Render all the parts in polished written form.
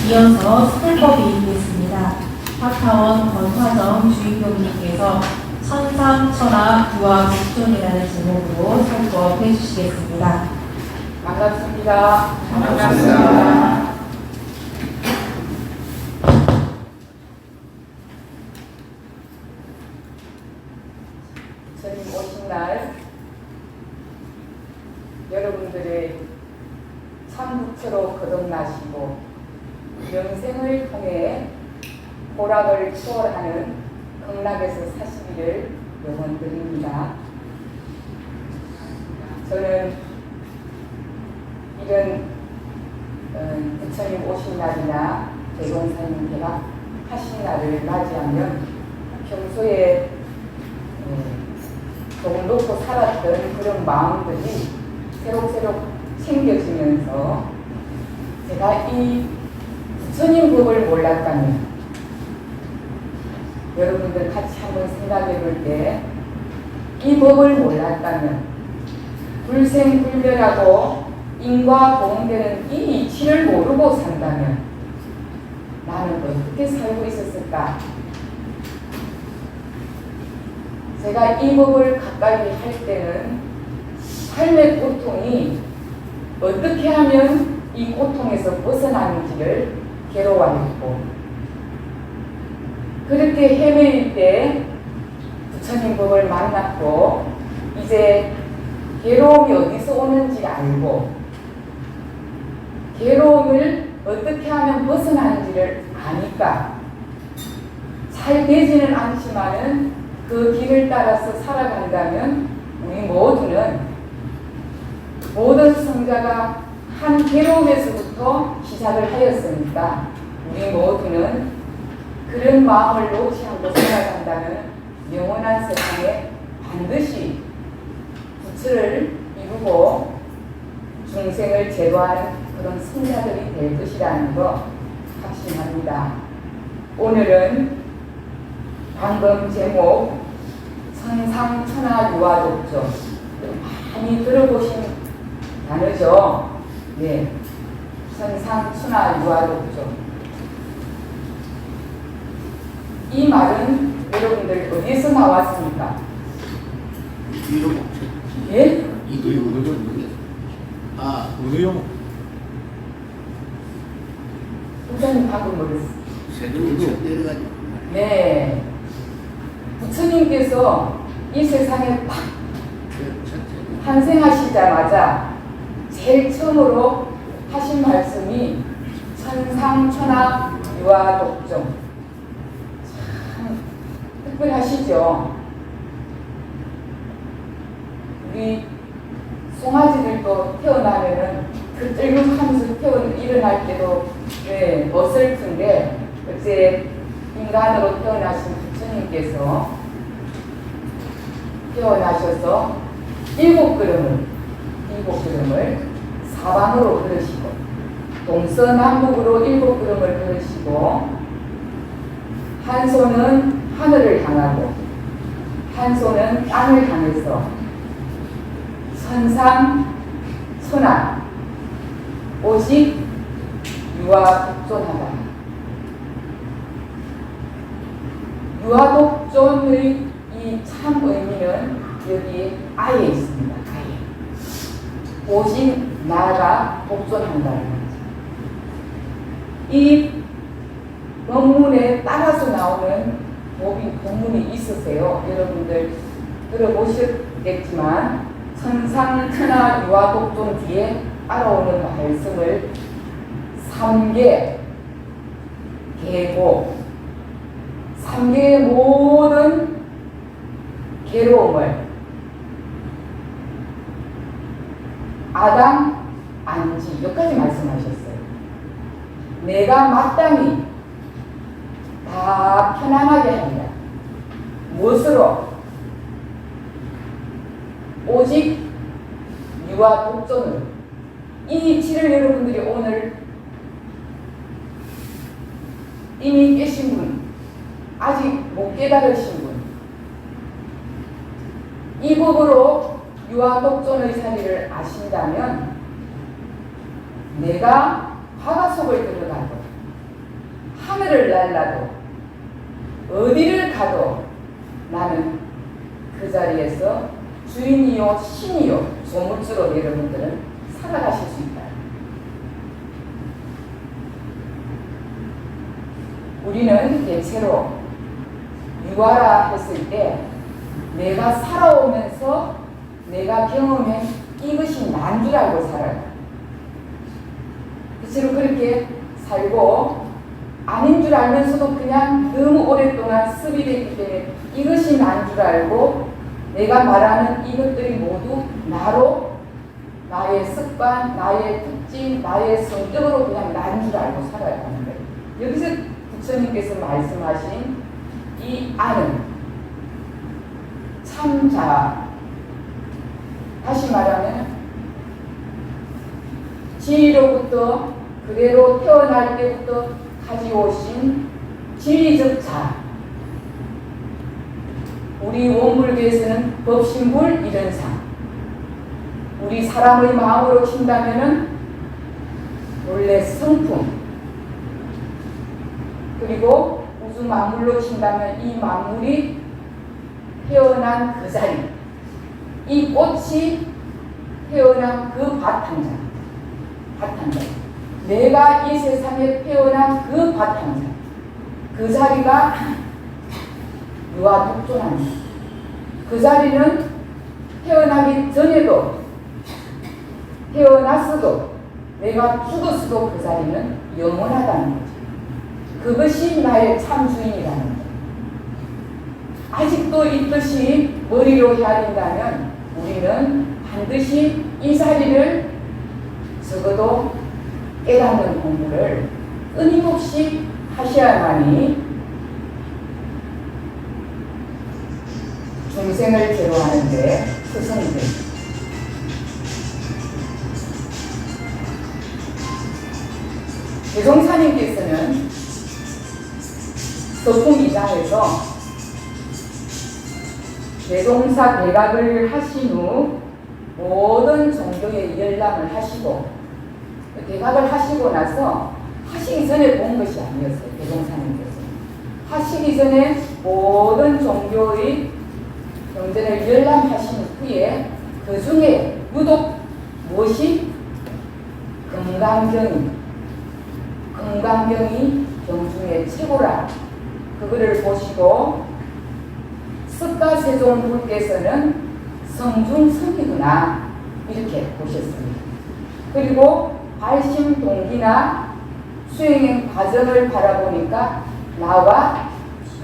이어서 스텝법이 있겠습니다. 학타원 권화정 주임교수님께서 천상, 천하, 유아, 국존이라는 제목으로 설법 해주시겠습니다. 반갑습니다. 반갑습니다. 부처님 오신 날 여러분들의 참부처로 거듭나시고 영생을 통해 보락을 초월하는 극락에서 사시기를 영원드립니다. 저는 이런 부처님 오신 날이나 대종사님 개각하신 날을 맞이하면 평소에 조금 놓고 살았던 그런 마음들이 새록새록 챙겨지면서 제가 이 부처님 법을 몰랐다면, 여러분들 같이 한번 생각해 볼 때 이 법을 몰랐다면 불생불멸하고 인과 동되는 이 이치를 모르고 산다면 나는 어떻게 살고 있었을까? 제가 이 법을 가까이 할 때는 삶의 고통이 어떻게 하면 이 고통에서 벗어나는지를 괴로워했고, 그렇게 헤매일 때 부처님 법을 만났고 이제 괴로움이 어디서 오는지 알고 괴로움을 어떻게 하면 벗어나는지를 아니까 잘 되지는 않지만은 그 길을 따라서 살아간다면 우리 모두는, 모든 성자가 한 괴로움에서부터 시작을 하였으니까 우리 모두는 그런 마음을 놓지 않고 살아간다면 영원한 세상에 반드시 부처를 이루고 중생을 제도하는 그런 성자들이 될 것이라는 거 확신합니다. 오늘은 방금 제목 천상, 천하, 유아, 독존 많이 들어보신 단어죠. 네, 천상, 천하, 유아, 독존. 이 말은 여러분들 어디에서 나왔습니까? 예? 의용. 부처님 방금 뭐랬어요? 네, 부처님께서 이 세상에 딱 탄생하시자마자 제일 처음으로 하신 말씀이 천상, 천하, 유아, 독존. 참 특별하시죠? 우리 송아지들도 태어나면은 그 뜰국하면서 일어날 때도 어설픈데, 어째 인간으로 태어나신 부처님께서 태어나셔서 일곱 걸음을 사방으로 걸으시고 동서남북으로 일곱 걸음을 걸으시고 한 손은 하늘을 향하고 한 손은 땅을 향해서 천상, 천하, 오직 유아, 독존하다. 유아, 독존의 이 참 의미는 여기 아예 있습니다. 아예. 오직 나가 독존한다는 거죠. 이 법문에 따라서 나오는 본문이 있으세요. 여러분들 들어보셨겠지만 천상, 천하, 유아, 독존 뒤에 따라오는 말씀을 삼계, 계고, 삼계의 모든 괴로움을 아당, 안지 여기까지 말씀하셨어요. 내가 마땅히 다 편안하게 한다. 무엇으로? 오직 유아, 독존으로. 이 이치를 여러분들이 오늘 이미 깨신 분, 아직 못 깨달으신 분, 이 법으로 유아, 독존의 사리를 아신다면 내가 화가 속을 들어가고 하늘을 날라도 어디를 가도 나는 그 자리에서 주인이요 신이요 조물주로 여러분들은 살아가실 수 있다. 우리는 대체로 유아라 했을 때 내가 살아오면서 내가 경험한 이것이 난 줄 알고 살아요. 대체로 그렇게 살고 아닌 줄 알면서도 그냥 너무 오랫동안 습이 됐기 때문에 이것이 난 줄 알고 내가 말하는 이것들이 모두 나로 나의 습관, 나의 특징, 나의 성격으로 그냥 난 줄 알고 살아야 하는 거예요. 여기서 부처님께서 말씀하신 이 아는 참자, 다시 말하면 진리로부터 그대로 태어날 때부터 가지오신 진리적 자. 우리 원불교에서는 법신불 이련상. 우리 사람의 마음으로 친다면은 원래 성품. 그리고 우주 만물로 친다면 이 만물이 태어난 그 자리. 이 꽃이 태어난 그 바탕자. 내가 이 세상에 태어난 그 바탕자. 그 자리가 유아 독존합니다. 그 자리는 태어나기 전에도 태어났어도 내가 죽었어도 그 자리는 영원하다는 거죠. 그것이 나의 참 주인이라는 거죠. 아직도 이 뜻이 머리로 헤아린다면 우리는 반드시 이 자리를 적어도 깨닫는 공부를 끊임없이 하셔야만이 중생을 제로하는데 스승이 됩니다. 대종사님께서는 서품 2장에서 대종사 대각을 하신 후 모든 종교의 열람을 하시고 대각을 하시고 나서 하시기 전에 본 것이 아니었어요. 대종사님께서 하시기 전에 모든 종교의 경전을 열람하신 후에 그 중에 유독 무엇이 금강경이 경중의 최고라. 그거를 보시고 습가세종불께서는 성중성이구나 이렇게 보셨습니다. 그리고 발심동기나 수행의 과정을 바라보니까 나와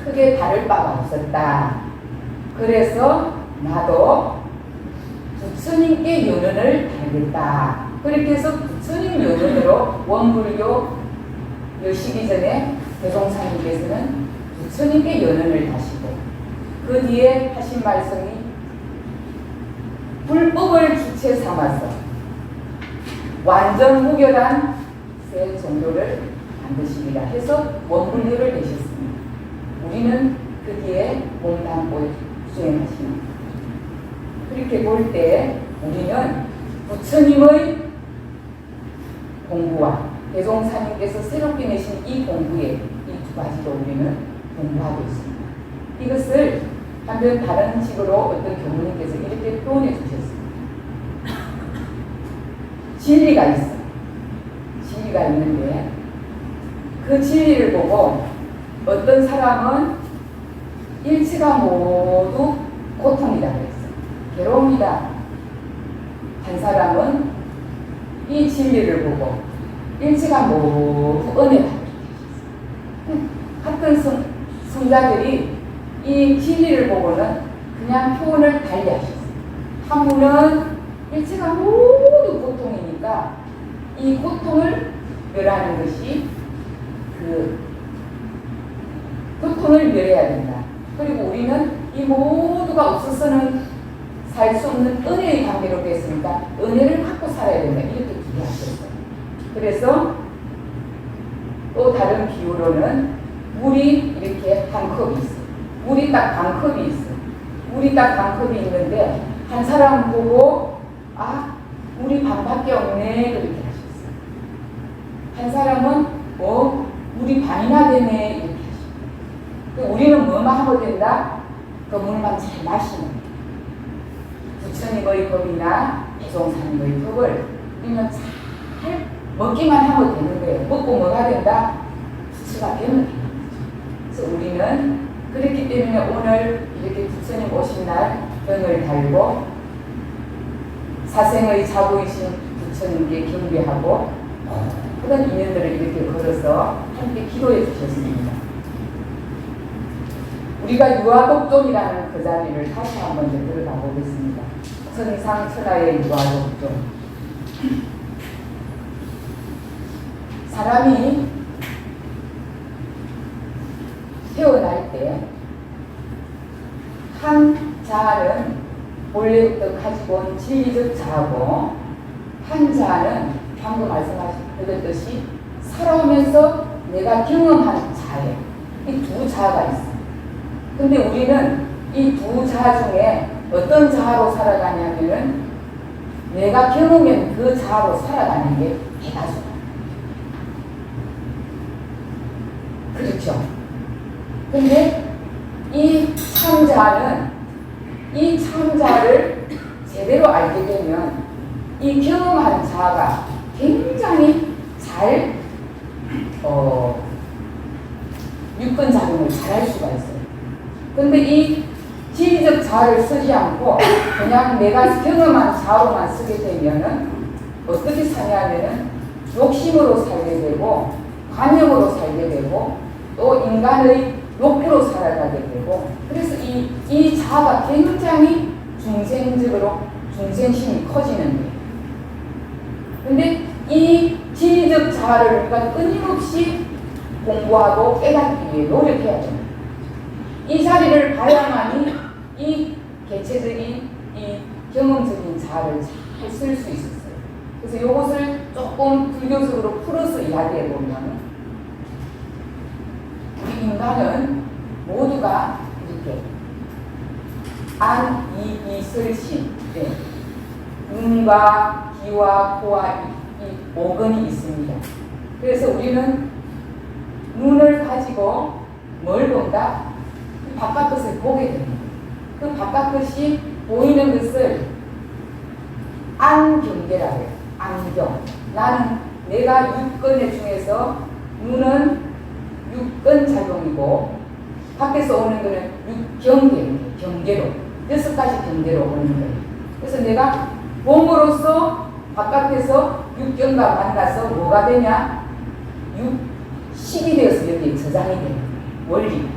크게 다를 바가 없었다. 그래서 나도 부처님께 연연을 달겠다. 그렇게 해서 부처님 연연으로 원불교 여시기 전에 대종사님께서는 부처님께 연연을 하시고 그 뒤에 하신 말씀이 불법을 주체 삼아서 완전 무결한 새 종교를 만드시리라 해서 원불교를 내셨습니다. 우리는 그 뒤에 몸담고 수행하십니다. 그렇게 볼 때 우리는 부처님의 공부와 대종사님께서 새롭게 내신 이 공부에 이 두 가지로 우리는 공부하고 있습니다. 이것을 한번 다른 식으로 어떤 교무님께서 이렇게 표현해 주셨습니다. 진리가 있어. 진리가 있는데 그 진리를 보고 어떤 사람은 일체가 모두 고통이다 그랬어요. 괴로움이다. 한 사람은 이 진리를 보고 일체가 모두 은혜다. 같은 성자들이 이 진리를 보고는 그냥 표현을 달리 하셨어요. 한 분은 일체가 모두 고통이니까 이 고통을 멸하는 것이 그 고통을 멸해야 된다. 그리고 우리는 이 모두가 없어서는 살 수 없는 은혜의 관계로 됐으니까 은혜를 갖고 살아야 된다. 이렇게 기대하셨어요. 그래서 또 다른 비유로는 물이 이렇게 한 컵이 있어요. 물이 딱 반 컵이 있어요. 물이 딱 반 컵이 있는데 한 사람 보고 아 물이 반밖에 없네 그렇게 하셨어요. 한 사람은 물이 반이나 뭐만 하면 된다? 그 물만 잘 마시는 부처님의 법이나 대종사님의 법을 우리는 잘 먹기만 하면 되는 거예요. 먹고 뭐가 된다? 부처가 되면 돼요. 그래서 우리는 그렇기 때문에 오늘 이렇게 부처님 오신 날 병을 달고 사생의 자부이신 부처님께 경배하고 그런 인연들을 이렇게 걸어서 함께 기도해 주셨습니다. 우리가 유아독존이라는 그 자리를 다시 한번 들어가 보겠습니다. 천상천하의 유아독존. 사람이 태어날 때 한 자아는 원래부터 가지고 온 진리적 자아고 한 자아는 방금 말씀하셨듯이 살아오면서 내가 경험한 자아예요. 이 두 자아가 있어요. 근데 우리는 이 두 자아 중에 어떤 자아로 살아가냐면은 내가 경험한 그 자아로 살아가는 게 대다수다. 그렇죠. 근데 이 참자는 이 참자를 제대로 알게 되면 이 경험한 자아가 굉장히 잘 육근작용을 잘 할 수가 있어요. 근데 이 지리적 자아를 쓰지 않고 그냥 내가 경험한 자아로만 쓰게 되면은 어떻게 사냐면은 욕심으로 살게 되고 관념으로 살게 되고 또 인간의 욕구로 살아가게 되고 그래서 이 자아가 굉장히 중생적으로 중생심이 커지는 거예요. 근데 이 지리적 자아를 우리가 끊임없이 공부하고 깨닫기 위해 노력해야 됩니다. 이 자리를 봐야만이 이 개체적인 이 경험적인 자아를 잘 쓸 수 있었어요. 그래서 이것을 조금 불교적으로 풀어서 이야기해 보면 우리 인간은 모두가 이렇게 안, 이, 설신, 네. 눈과 귀와 코와 이 오건이 있습니다. 그래서 우리는 눈을 가지고 뭘 본다? 바깥 것을 보게 됩니다. 그 바깥 것이 보이는 것을 안경계라고 해요. 안경. 나는 내가 육근의 중에서 눈은 육근 작용이고 밖에서 오는 거는 육경계입니다. 경계로. 6가지 경계로 오는 거예요. 그래서 내가 봄으로써 바깥에서 육경과 만나서 뭐가 되냐? 육식이 되어서 여기에 저장이 되는 거예요. 원리.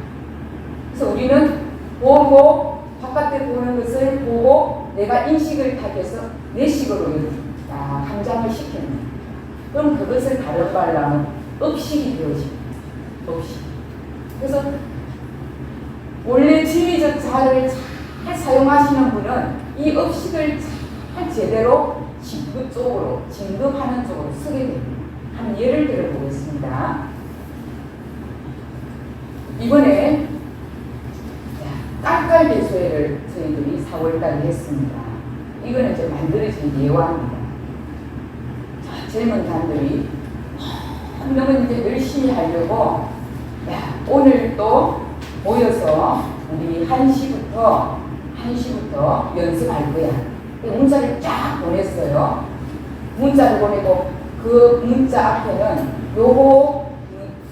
그래서 우리는 보고 바깥에 보는 것을 보고 내가 인식을 타해서 내식으로 감장을 시키는 거예요. 그럼 그것을 다른 말로 하면 업식이 되어집니다. 업식. 그래서 원래 지리적 자아를 잘 사용하시는 분은 이 업식을 잘 제대로 진급하는 쪽으로 쓰게 됩니다. 한 예를 들어 보겠습니다. 이번에 깔깔대소회를 저희들이 4월달에 했습니다. 이거는 이제 만들어진 예화입니다. 젊은 단들이 너무 이제 열심히 하려고 오늘 또 모여서 우리 1시부터 연습할 거야. 문자를 쫙 보냈어요. 문자를 보내고 그 문자 앞에는 요거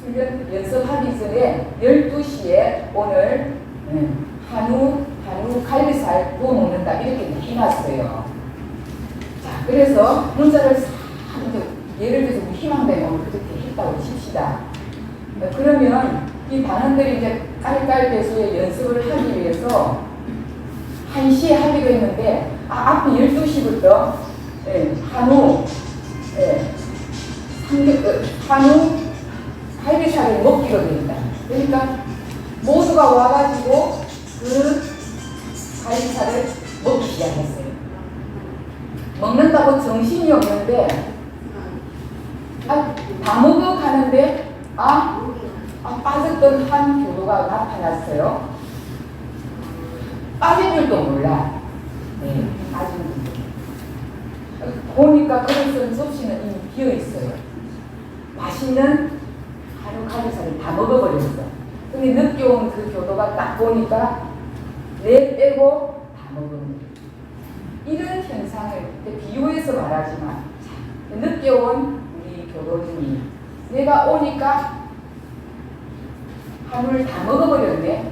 훈련 연습하기 전에 12시에 오늘 한우 갈비살 구워 먹는다 이렇게 해놨어요. 자, 그래서 문자를 싹 예를 들어서 우리 희망대면 그렇게 했다고 칩시다. 그러면 이 단원들이 이제 깔깔대소의 연습을 하기 위해서 1시에 하기로 했는데 앞에 12시부터 한우 갈비살을 먹기로 됩니다. 그러니까 모두가 와가지고 그 갈비살을 먹기 시작했어요. 먹는다고 정신이 없는데 다 먹어 가는데 빠졌던 한 교도가 나타났어요. 빠진 줄도 몰라. 빠진 줄도. 보니까 그릇은 접시는 이미 비어 있어요. 맛있는 한우 갈비살을 다 먹어버렸어. 근데 늦게 온 그 교도가 딱 보니까 내 빼고 다 먹은 거예요. 이런 현상을 비유해서 말하지만 늦게 온 우리 교도님이 내가 오니까 한울 다 먹어버렸네.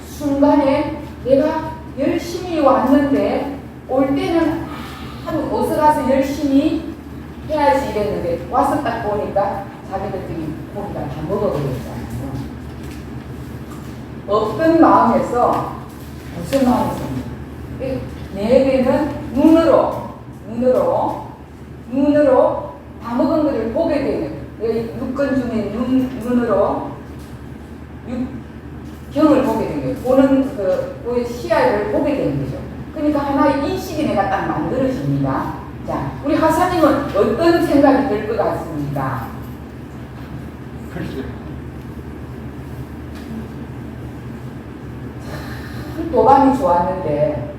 순간에 내가 열심히 왔는데 올 때는 하루 어서 가서 열심히 해야지 이랬는데 와서 딱 보니까 자기들끼리 고기가 다 먹어버렸잖아요. 어떤 마음에서 무슨 마음에서 내게는 눈으로 다 먹은 것을 보게 되는 육건 중에 눈으로 육경을 보게 된 거예요. 보는 그 시야를 보게 되는 거죠. 그러니까 하나의 인식이 내가 딱 만들어집니다. 자, 우리 하사님은 어떤 생각이 들 것 같습니까? 글쎄. 참 도반이 좋았는데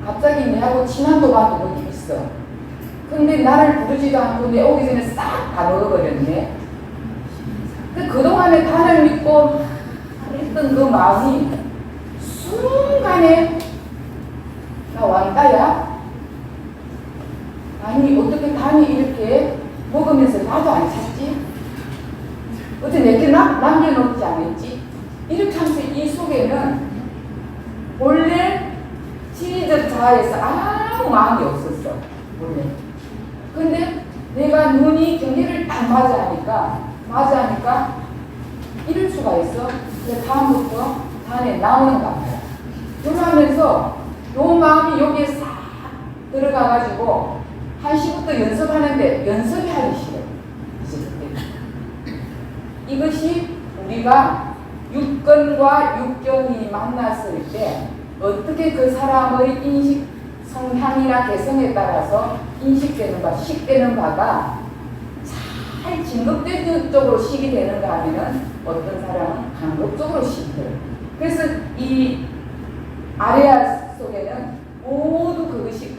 갑자기 내하고 친한 도반 누구 있어. 근데 나를 부르지도 않고 내 오기 전에 싹 다 먹어버렸네. 그동안에 단을 믿고 했던 그 마음이 순간에 나 왕따야? 아니 어떻게 단이 이렇게 먹으면서 나도 안 찾지? 어째 내게 남겨놓지 않았지? 이렇게 하면서 이 속에는 원래 지리적 자아에서 아무 마음이 없었어. 원래. 근데 내가 눈이 경계를 딱 맞이하니까 이럴 수가 있어. 그래서 다음부터 단에 나오는가 봐요. 그러면서 요 마음이 여기에 싹 들어가가지고 1시부터 연습하는데 연습이 하기 싫어. 이제 그때. 이것이 우리가 육건과 육경이 만났을 때 어떻게 그 사람의 인식, 성향이나 개성에 따라서 인식되는 바, 식되는 바가 잘 진급되는 쪽으로 식이 되는가 하면은 어떤 사람은 간접적으로 식이 돼요. 그래서 이 아레아 속에는 모두 그것이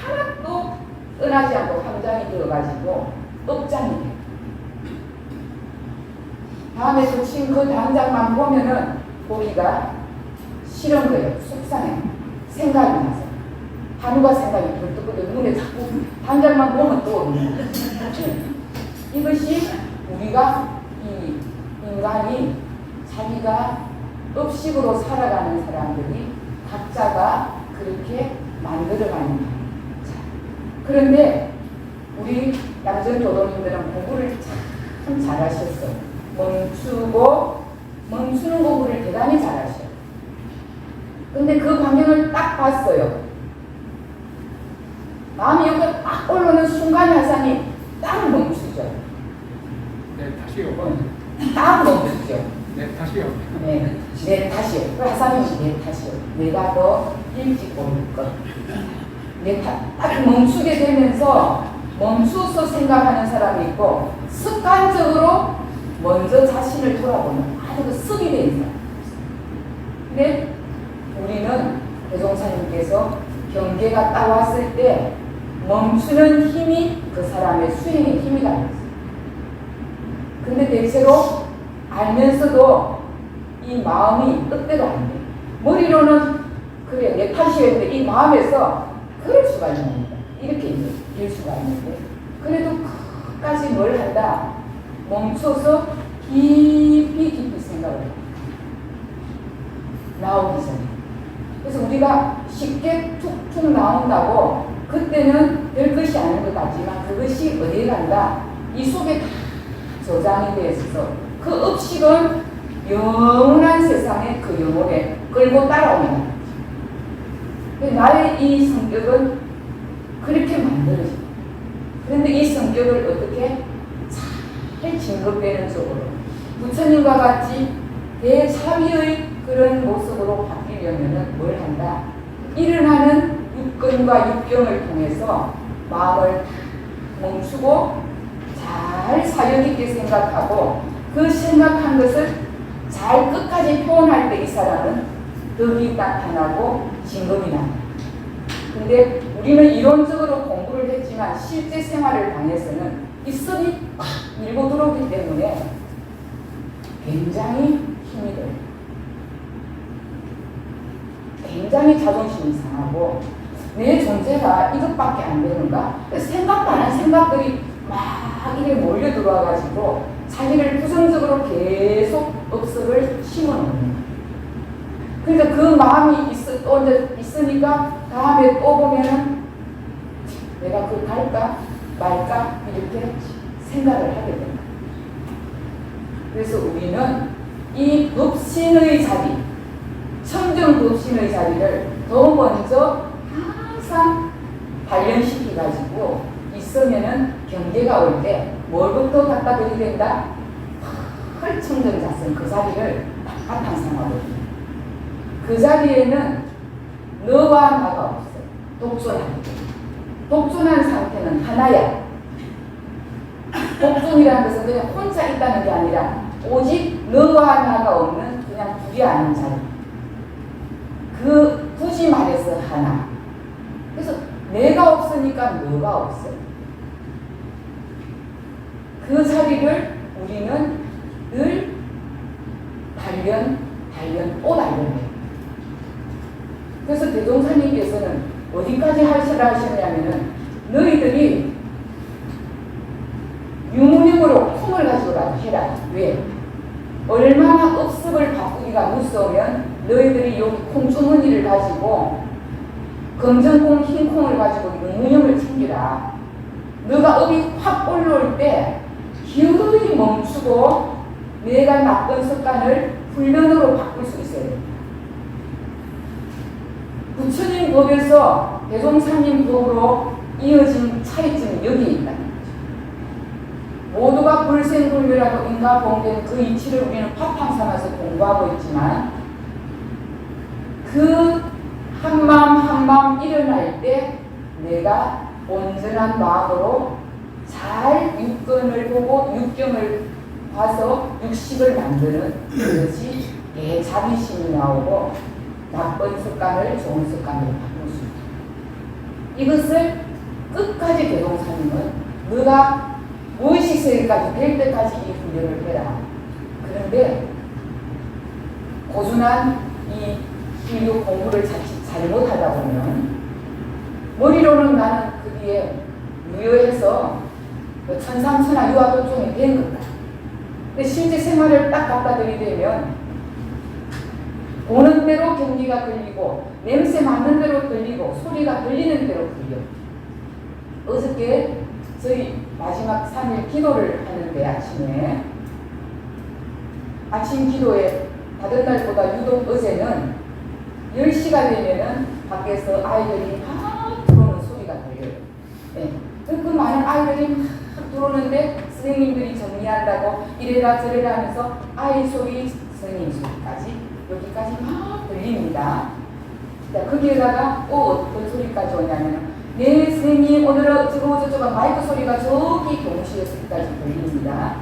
하나도 떠나지 않고 함장이 되어가지고 업장이 돼요. 다음에 그 단장만 보면은 보기가 싫은 거예요. 속상해. 생각이 나서. 한우가 생각이 들뜨거든. 눈에 자꾸 단장만 보면 또 이것이 우리가 이 인간이 자기가 업식으로 살아가는 사람들이 각자가 그렇게 만들어가는 거예요. 그런데 우리 남전 교도님들은 공부를 참 잘하셨어요. 멈추는 공부를 대단히 잘하셔요. 근데 그 광경을 딱 봤어요. 마음이 여기 딱 올라오는 순간 하사님 딱 멈추죠. 네, 다시요. 딱 멈추죠. 네, 다시요. 네, 다시요. 그 하사님이 네, 다시요. 내가 더 일찍 올 것. 딱 멈추게 되면서 멈춰서 생각하는 사람이 있고 습관적으로 먼저 자신을 돌아보는 아주 그 습이 돼 있어요. 근데 우리는 대종사님께서 경계가 딱 왔을 때 멈추는 힘이 그 사람의 수행의 힘이 달렸어요. 근데 대체로 알면서도 이 마음이 뜻대로 안 돼. 머리로는 그래 내 탓이었는데 이 마음에서 그럴 수가 있는 겁니다. 이렇게 될 수가 있는데 그래도 끝까지 뭘 한다? 멈춰서 깊이 생각을 해요. 나오기 전에. 그래서 우리가 쉽게 툭툭 나온다고 그때는 별 것이 아닌 것 같지만 그것이 어디에 간다? 이 속에 다 저장이 되어 있어서 그 업식은 영원한 세상에 그 영혼에 끌고 따라오는 거죠. 나의 이 성격은 그렇게 만들어져. 그런데 이 성격을 어떻게 잘 진급되는 쪽으로 부처님과 같이 대차비의 그런 모습으로 바뀌려면 뭘 한다? 일어나는 육근과 육경을 통해서 마음을 멈추고 잘 사력 있게 생각하고 그 생각한 것을 잘 끝까지 표현할 때 이 사람은 덕이 나타나고 진급이 나타나. 근데 우리는 이론적으로 공부를 했지만 실제 생활을 당해서는 이 습이 팍 밀고 들어오기 때문에 굉장히 힘이 돼요. 굉장히 자존심이 상하고 내 존재가 이것밖에 안 되는가? 생각도 안 한 생각들이 막 이렇게 몰려 들어와가지고 자기를 부정적으로 계속 억석을 심어놓는 거예요. 그러니까 그 마음이 있으니까 다음에 또 보면은 내가 그 갈까 말까 이렇게 생각을 하게 됩니다. 그래서 우리는 이 법신의 자리, 청정 법신의 자리를 더 먼저 항상 단련시켜가지고 있으면은 경계가 올 때 뭘부터 갖다 들이댄다? 헐 청정자성 그 자리를 딱 바탕삼아버립니다. 그 자리에는 너와 나가 없어. 독존하기. 독존한 상태는 하나야. 독존이라는 것은 그냥 혼자 있다는 게 아니라 오직 너와 나가 없는 그냥 둘이 아닌 자리. 그 굳이 말해서 하나. 그래서 내가 없으니까 너가 없어. 그 자리를 우리는 늘 또 단련해. 그래서 대종사님께서는 어디까지 하시냐면은 너희들이 유무념으로 품을 가지고라도 해라. 왜? 얼마나 억습을 바꾸기가 무서우면 너희들이 여기 콩주머니를 가지고 검정콩, 흰콩을 가지고 유무념을 챙기라. 너가 업이 확 올라올 때 기어이 멈추고 내가 나쁜 습관을 훈련으로 바꿀 수 있어야 됩니다. 부처님 법에서 대종사님 법으로 이어진 차이점이 여기에 있다는 거죠. 모두가 불생불멸하고 인과봉된 그 이치를 우리는 파탕 삼아서 공부하고 있지만 그 한마음 한마음 일어날 때 내가 온전한 마음으로 잘 육근을 보고 육경을 봐서 육식을 만드는 그것이 내 자비심이 나오고 나쁜 습관을 좋은 습관으로 바꿀 수 있다. 이것을 끝까지 대종사님은 너가 무의식 세계까지 될 때까지 이 훈련을 해라. 그런데 고준한 이 기독 공부를 자칫 잘못하다 보면 머리로는 나는 그 뒤에 유효해서 천상천하 유아도종이 된 것다. 근데 실제 생활을 딱 갖다 들이대면 보는 대로 경기가 걸리고 냄새 맡는 대로 걸리고 소리가 들리는 대로 걸려. 어저께 저희 마지막 3일 기도를 하는데 아침 기도에 다른 날보다 유독 어제는 10시가 되면은 밖에서 아이들이 막 들어오는 소리가 들려요. 네. 그 많은 아이들이 막 들어오는데 선생님들이 정리한다고 이래라 저래라 하면서 아이 소리, 선생님 소리까지 여기까지 막 들립니다. 자, 거기에다가 또 어떤 소리까지 오냐면 네 선생님 오늘은 어쩌고 마이크 소리가 저기 동시에서까지 들립니다.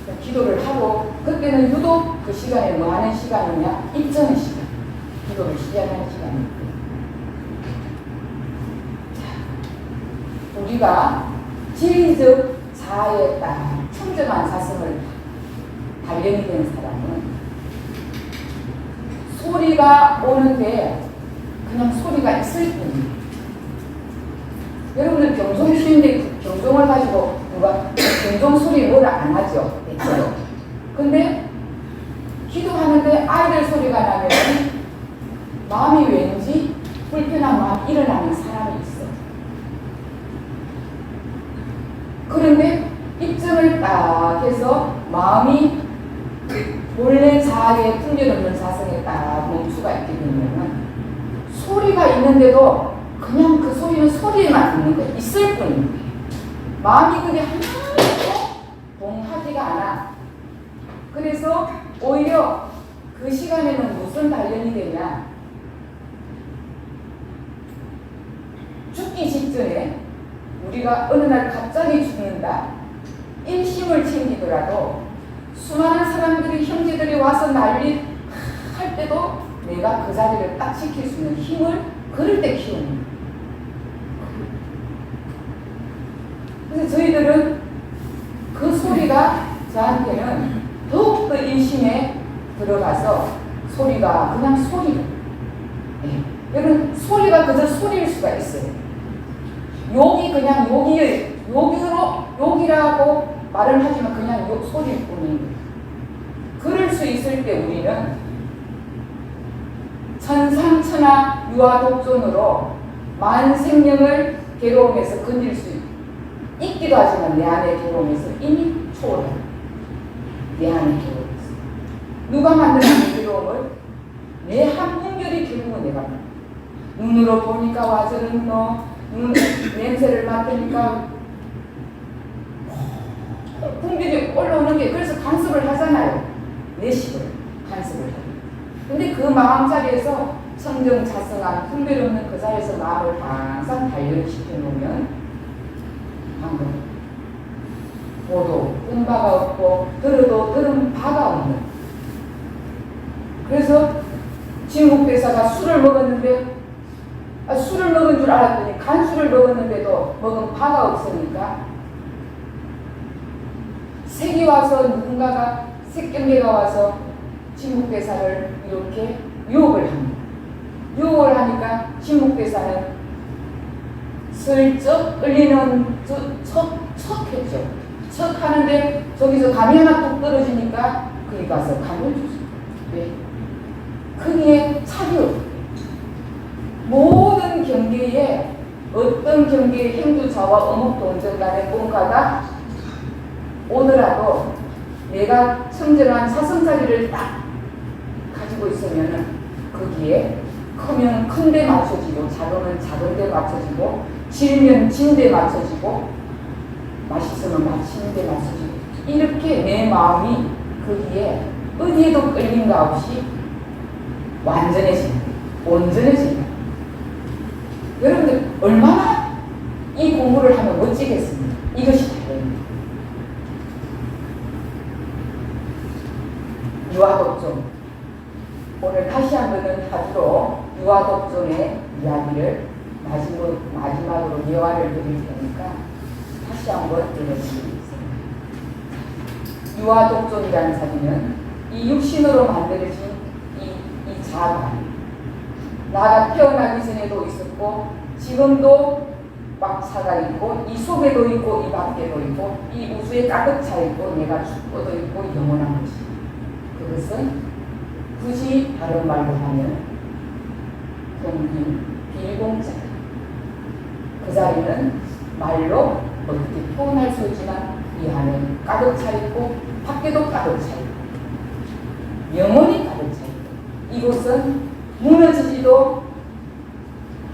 자, 기도를 하고 그때는 유독 그 시간에 뭐 하는 시간이냐? 입증의 시간. 기도를 시작하는 시간입니다. 자, 우리가 지리적 자아에 따라 청정한 사성을 단련이 된 사람은 소리가 오는데 그냥 소리가 있을 뿐이에요. 여러분들 경종 치는데 경종을 가지고 누가 경종 소리 뭐라 안 하죠. 대체로. 근데 기도하는데 아이들 소리가 나면 마음이 왠지 불편한 마음이 일어나는 사람이 있어. 그런데 입증을 딱 해서 마음이 본래 자아의 풍겨놓는 자성에 딱 멈추가 있게 되면 소리가 있는데도 그냥 그 소리는 소리에만 있는 거예요. 있을 뿐인 거예요. 마음이 그게 하나도 동하지가 않아. 그래서 오히려 그 시간에는 무슨 단련이 되냐? 죽기 직전에 우리가 어느 날 갑자기 죽는다. 일심을 챙기더라도 수많은 사람들이 형제들이 와서 난리 할 때도 내가 그 자리를 딱 지킬 수 있는 힘을 그럴 때 키우는 거예요. 그래서 저희들은 그 소리가 저한테는 더욱더 인심에 들어가서 소리가 그냥 소리로. 네. 여러분 소리가 그저 소리일 수가 있어요. 욕이 그냥 욕이라고 말을 하지만 그냥 욕 소리일 뿐이에요. 그럴 수 있을 때 우리는 천상천하 유아독존으로 만생명을 괴로움에서 건질 수 있기도 하지만 내 안의 괴로움에서 이미 초월해. 내 안의 괴로움에서. 누가 만드는 괴로움을? 내 한 분별이 결국은 내가 눈으로 보니까 와저는 냄새를 맡으니까 분별이 올라오는 게 그래서 간섭을 하잖아요. 내 식을 간섭을 하고. 근데 그 마음자리에서 청정자성한 분별 없는 그 자리에서 마음을 항상 단련시켜 놓으면 방금 보도 본 바가 없고 들어도 들은 바가 없는. 그래서 진국대사가 술을 먹었는데 술을 먹은 줄 알았더니 간술을 먹었는데도 먹은 바가 없으니까 색이 와서 누군가가 색경계가 와서 진국대사를 이렇게 유혹을 합니다. 유혹을 하니까 진국대사는 슬쩍 끌리는 척했죠. 척 하는데 저기서 감이 하나 뚝 떨어지니까 거기 가서 감을 줬어요. 왜? 거기에 차이 없어요. 모든 경계에 어떤 경계의 행주자와 어묵동전 간에 뭔가가 오더라도 내가 청정한 사성자리를 딱 가지고 있으면 거기에 크면 큰 데 맞춰지고 작으면 작은 데 맞춰지고 질면 진 데 맞춰지고 맛있으면 맛있는 데 맞춰지고 이렇게 내 마음이 거기에 어디에도 끌림가 없이 완전해진다. 온전해진다. 여러분들 얼마나 이 공부를 하면 멋지겠습니까? 이것이 다릅니다. 유아독존. 오늘 다시 한번은 하주로 유아독존의 이야기를 마지막으로 예화를 드릴 테니까 다시 한번 들려드리겠습니다. 유아독존이라는 사진은 이 육신으로 만들어진 이 자가 나가 태어나기 전에도 있었고 지금도 막차가 있고 이 속에도 있고 이 밖에도 있고 이 우주에 가득 차 있고 내가 죽고도 있고 영원한 것이. 그것은 굳이 다른 말로 하면 공기 비공자. 그 자리는 말로 어떻게 표현할 수 있지만 이 안에 가득 차 있고 밖에도 가득 차 있고 영원히 가득 차 있고 이곳은 무너지지도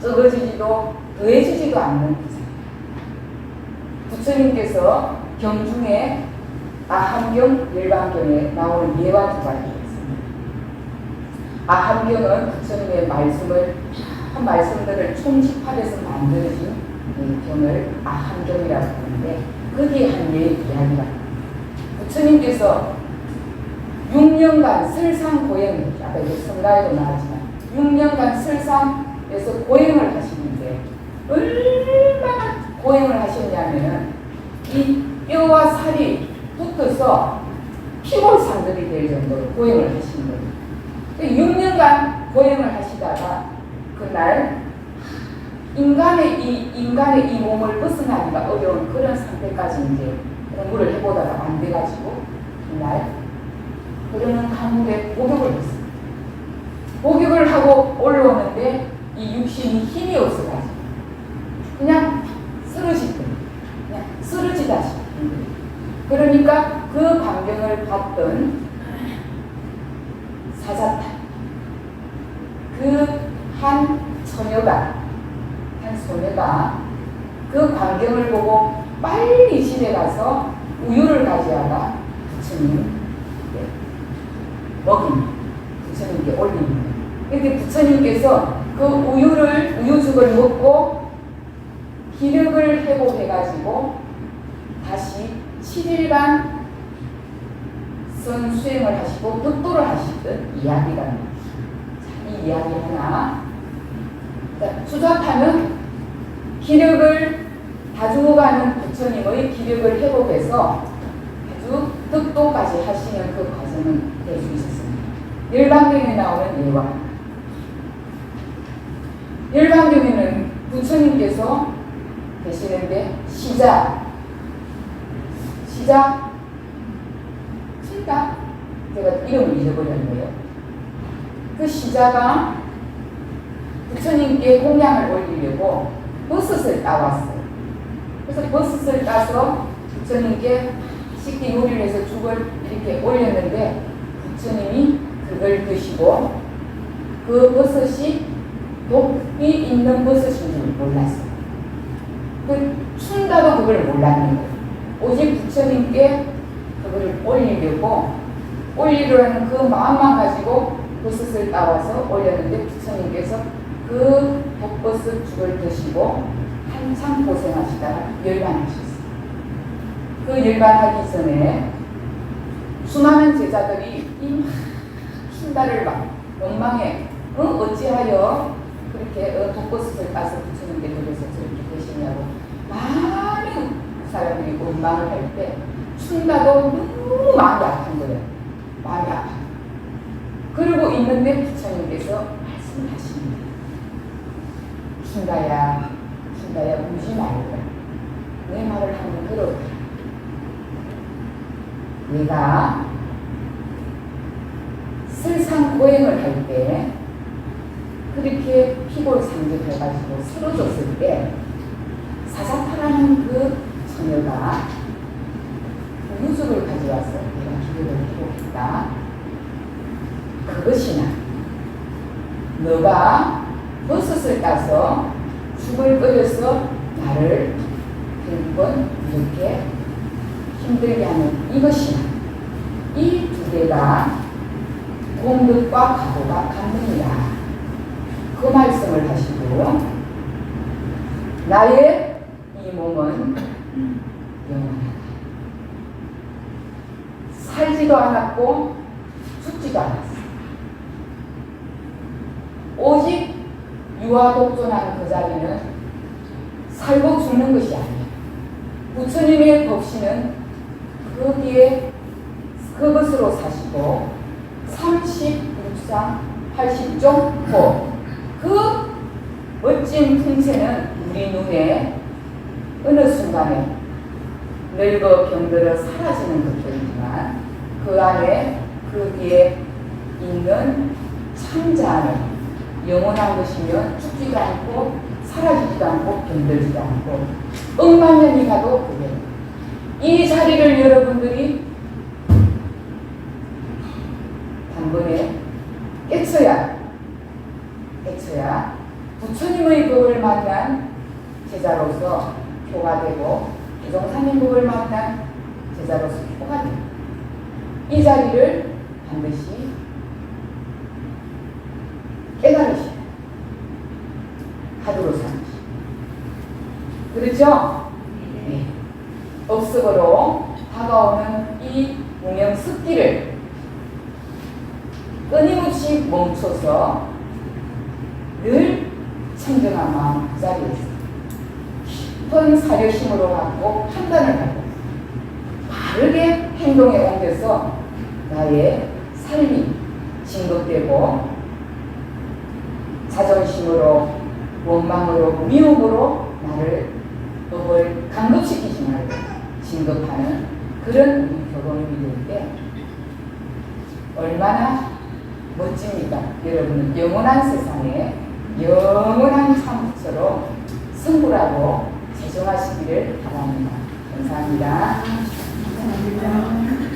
적어지지도 더해지지도 않는 그 자리. 부처님께서 경중에 아함경, 열반경에 나오는 예와 두 가지가 있습니다. 아함경은 부처님의 말씀들을 총집합해서 만들어진 이 경을 아함경이라고 하는데 거기에 한 이야기가 부처님께서 6년간 설상고행을 아까 성가에도 나왔지만 6년간 설상에서 고행을 하시는데 얼마나 고행을 하셨냐면 이 뼈와 살이 붙어서 피골상들이 될 정도로 고행을 하신 거예요. 6년간 고행을 하시다가 그날 인간의 이 몸을 벗어나기가 어려운 그런 상태까지 이제 공부를 해보다가 안 돼가지고 그날 그러는 강물에 목욕을 했어요. 목욕을 하고 올라오는데 이 육신이 힘이 없어가지고 그냥 쓰러지다시피 그러니까 그 광경을 봤던 사자탄 그 한 소녀가 그 광경을 보고 빨리 집에 가서 우유를 가져다가 부처님 먹입니다. 부처님께 올립니다. 이렇게 부처님께서 그 우유죽을 먹고 기력을 회복해가지고 다시 7일간 수행을 하시고 득도를 하시던 이야기가 나옵니다. 이 이야기 하나 수자타는 기력을 다 죽어가는 부처님의 기력을 회복해서 아주 득도까지 하시는 그 과정은 될 수 있었습니다. 열반경에 나오는 예화. 열반경에는 부처님께서 계시는데 시작 제가 이름을 잊어버렸네요. 그 시자가 부처님께 공양을 올리려고 버섯을 따왔어요. 그래서 버섯을 따서 부처님께 식기 요리를 해서 죽을 이렇게 올렸는데 부처님이 그걸 드시고 그 버섯이 독이 있는 버섯인 줄 몰랐어요. 그 춘다도 그걸 몰랐는데 오직 부처님께 그거를 올리려는 그 마음만 가지고 버섯을 따와서 올렸는데 부처님께서 그 독버섯 죽을 드시고 한참 고생하시다가 열반하셨어요. 그 열반하기 전에 수많은 제자들이 이 춘다를 막 원망해 어찌하여 그렇게 독버섯을 따서 부처님께 드려서 저렇게 되시냐고 많은 사람들이 원망을 할 때 춘다도 너무 마음이 아픈 거예요. 마음이 아파. 그러고 있는데 부처님께서 말씀하십니다. 춘다야 울지 말고 내 말을 한번 들어라. 내가 설상 고행을 할 때 그렇게 피골상적해가지고 쓰러졌을 때 사자파라는 그 처녀가 우유죽을 가져와서 내가 기도를 해보겠다. 그것이나 너가 버섯을 따서 죽을 끓여서 나를 결국은 이렇게 힘들게 하는 이것이나 이 두 개가 공덕과 과보가 같느니라. 그 말씀을 하시고 나의 이 몸은 영원하다. 살지도 않았고 죽지도 않았어. 오직 유아독존하는 그 자리는 살고 죽는 것이 아니야. 부처님의 법신은 거기에 그것으로 사시고 36상 80종 법 그 멋진 풍세는 우리 눈에 어느 순간에 늙어 병들어 사라지는 것들이지만 그 안에 거기에 있는 참자는 영원한 것이며 죽지도 않고 사라지지도 않고 병들지도 않고 억만 년이 가도 그래. 이 자리를 여러분들이 단번에 깨쳐야 부처님의 법을 만난 제자로서 표가 되고 개종사님 법을 만난 제자로서 표가 됩니다. 이 자리를 반드시 깨달으시고 가도록 삼으시고 그렇죠? 네. 업석으로 다가오는 이 무명 습기를 끊임없이 멈춰서 늘 청정한 마음 그 자리에서 깊은 사려심으로 갖고 판단을 하고 바르게 행동에 옮겨서 나의 삶이 진급되고 자존심으로 원망으로 미움으로 나를 법을 강급시키지 말고 진급하는 그런 우리 교도님이 될 때 얼마나 멋집니까? 여러분은 영원한 세상에 영원한 참부처로 승부라고 제정하시기를 바랍니다. 감사합니다. 감사합니다.